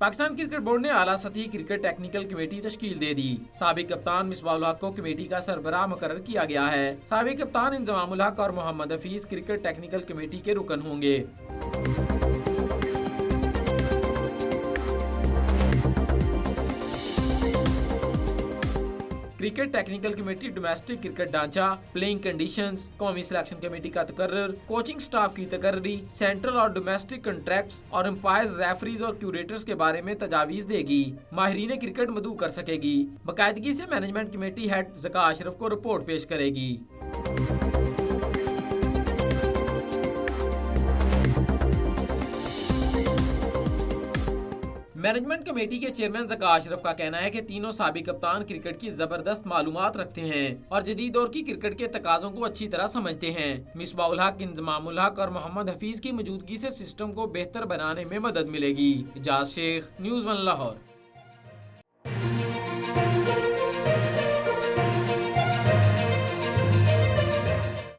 Pakistan cricket board ने आला सतही क्रिकेट टेक्निकल कमेटी तश्कील दे दी। साबिक कप्तान मिसबाहुल हक को कमेटी का सरबराह मुकर्रर किया गया है। साबिक कप्तान इंजमामुल हक और Mohammad Hafeez cricket technical committee के रुकन होंगे। Cricket technical committee domestic cricket ढांचा, प्लेइंग कंडीशंस, कौमी सिलेक्शन कमेटी का तकर्रर, कोचिंग स्टाफ की तकर्री, सेंट्रल और डोमेस्टिक कॉन्ट्रैक्ट्स और एम्पायर्स, रेफरीज और क्यूरेटर्स के बारे में तजावीज देगी। माहिरीन क्रिकेट मदऊ कर सकेगी। बाकायदगी से management committee head Zaka Ashraf को रिपोर्ट पेश करेगी। मैनेजमेंट कमेटी के चेयरमैन ज़का अशरफ का कहना है कि तीनों साबिक कप्तान क्रिकेट की जबरदस्त मालूमात रखते हैं और जदीद दौर की क्रिकेट के तकाज़ों को अच्छी तरह समझते हैं। मिसबाहुल हक, इंजमामुल हक और मोहम्मद हफीज की मौजूदगी से सिस्टम को बेहतर बनाने में मदद मिलेगी। इजाज शेख, न्यूज़ 1 लाहौर।